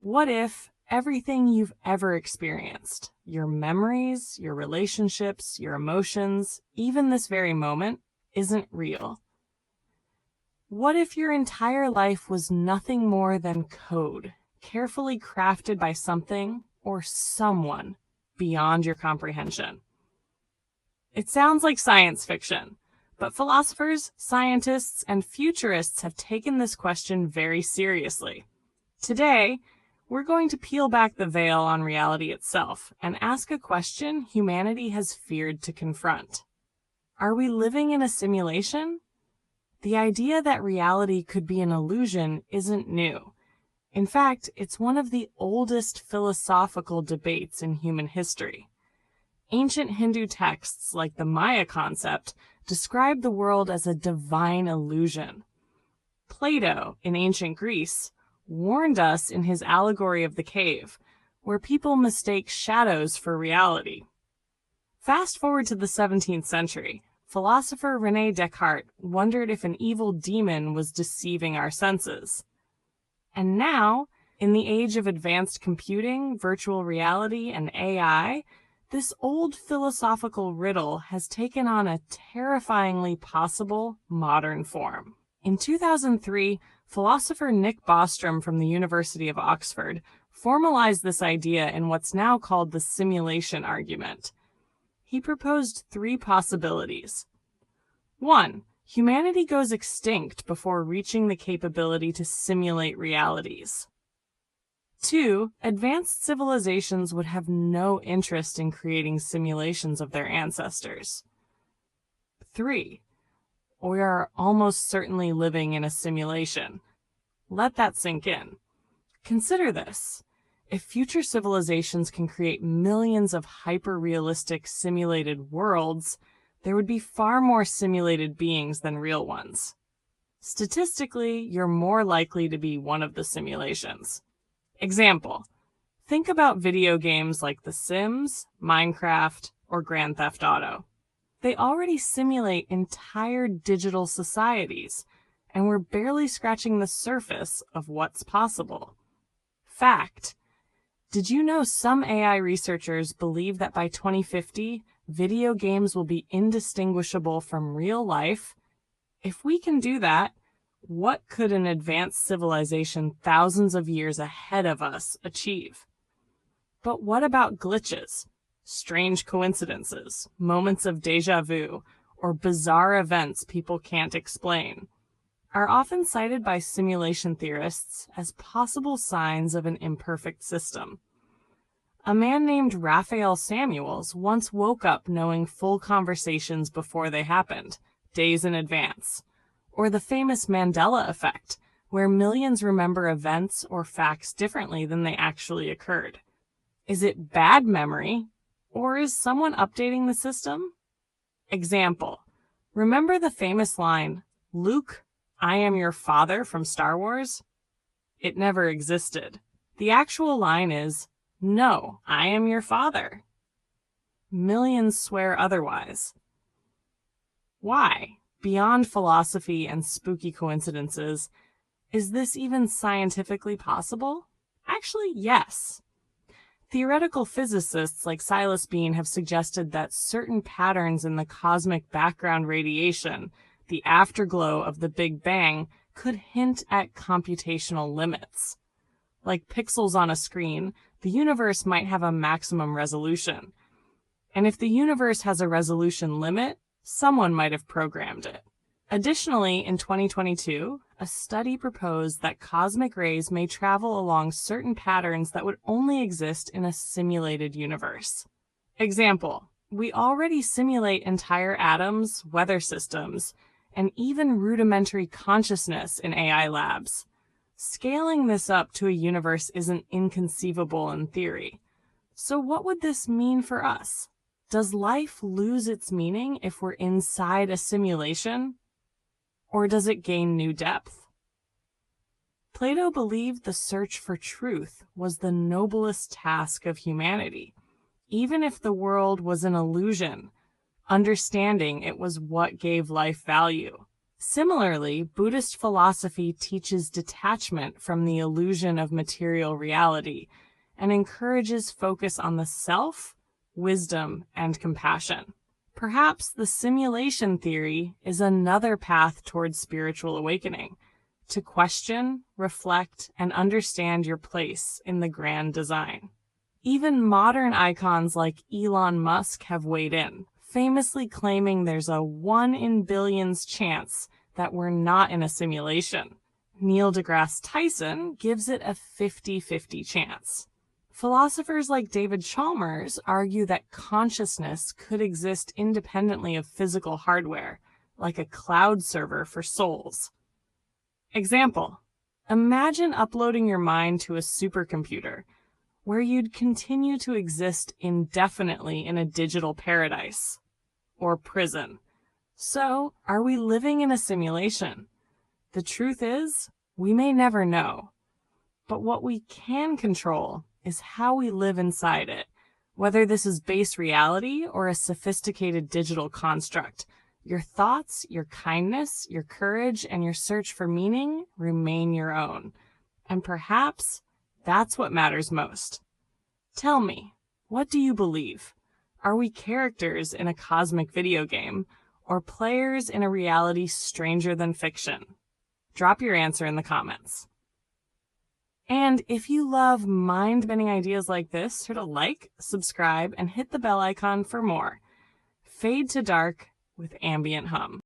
What if everything you've ever experienced, your memories, your relationships, your emotions, even this very moment, isn't real? What if your entire life was nothing more than code, carefully crafted by something or someone beyond your comprehension? It sounds like science fiction, but philosophers, scientists, and futurists have taken this question very seriously. Today, we're going to peel back the veil on reality itself and ask a question humanity has feared to confront. Are we living in a simulation? The idea that reality could be an illusion isn't new. In fact, it's one of the oldest philosophical debates in human history. Ancient Hindu texts like the Maya concept describe the world as a divine illusion. Plato, in ancient Greece, warned us in his allegory of the cave, where people mistake shadows for reality. Fast forward to the 17th century, philosopher René Descartes wondered if an evil demon was deceiving our senses. And now, in the age of advanced computing, virtual reality, and AI, this old philosophical riddle has taken on a terrifyingly possible modern form. In 2003, philosopher Nick Bostrom from the University of Oxford formalized this idea in what's now called the simulation argument. He proposed three possibilities. 1. Humanity goes extinct before reaching the capability to simulate realities. 2. Advanced civilizations would have no interest in creating simulations of their ancestors. 3. We are almost certainly living in a simulation. Let that sink in. Consider this. If future civilizations can create millions of hyper-realistic simulated worlds, there would be far more simulated beings than real ones. Statistically, you're more likely to be one of the simulations. Example: think about video games like The Sims, Minecraft, or Grand Theft Auto. They already simulate entire digital societies, and we're barely scratching the surface of what's possible. Fact: did you know some AI researchers believe that by 2050, video games will be indistinguishable from real life? If we can do that, what could an advanced civilization thousands of years ahead of us achieve? But what about glitches, strange coincidences, moments of déjà vu, or bizarre events people can't explain? Are often cited by simulation theorists as possible signs of an imperfect system. A man named Raphael Samuels once woke up knowing full conversations before they happened, days in advance. Or the famous Mandela effect, where millions remember events or facts differently than they actually occurred. Is it bad memory, or is someone updating the system? Example: remember the famous line, "Luke, I am your father" from Star Wars? It never existed. The actual line is, "No, I am your father." Millions swear otherwise. Why? Beyond philosophy and spooky coincidences, is this even scientifically possible? Actually, yes. Theoretical physicists like Silas Bean have suggested that certain patterns in the cosmic background radiation, the afterglow of the Big Bang, could hint at computational limits. Like pixels on a screen, the universe might have a maximum resolution. And if the universe has a resolution limit, someone might have programmed it. Additionally, in 2022, a study proposed that cosmic rays may travel along certain patterns that would only exist in a simulated universe. Example: we already simulate entire atoms, weather systems, and even rudimentary consciousness in AI labs. Scaling this up to a universe isn't inconceivable in theory. So what would this mean for us? Does life lose its meaning if we're inside a simulation? Or does it gain new depth? Plato believed the search for truth was the noblest task of humanity. Even if the world was an illusion, understanding it was what gave life value. Similarly, Buddhist philosophy teaches detachment from the illusion of material reality and encourages focus on the self, wisdom, and compassion. Perhaps the simulation theory is another path towards spiritual awakening, to question, reflect, and understand your place in the grand design. Even modern icons like Elon Musk have weighed in, famously claiming there's a 1 in billions chance that we're not in a simulation. Neil deGrasse Tyson gives it a 50-50 chance. Philosophers like David Chalmers argue that consciousness could exist independently of physical hardware, like a cloud server for souls. Example: imagine uploading your mind to a supercomputer, where you'd continue to exist indefinitely in a digital paradise or prison. So, are we living in a simulation? The truth is, we may never know. But what we can control is how we live inside it, whether this is base reality or a sophisticated digital construct. Your thoughts, your kindness, your courage, and your search for meaning remain your own. And perhaps that's what matters most. Tell me, what do you believe? Are we characters in a cosmic video game, or players in a reality stranger than fiction? Drop your answer in the comments. And if you love mind-bending ideas like this, hit a like, subscribe, and hit the bell icon for more. Fade to dark with ambient hum.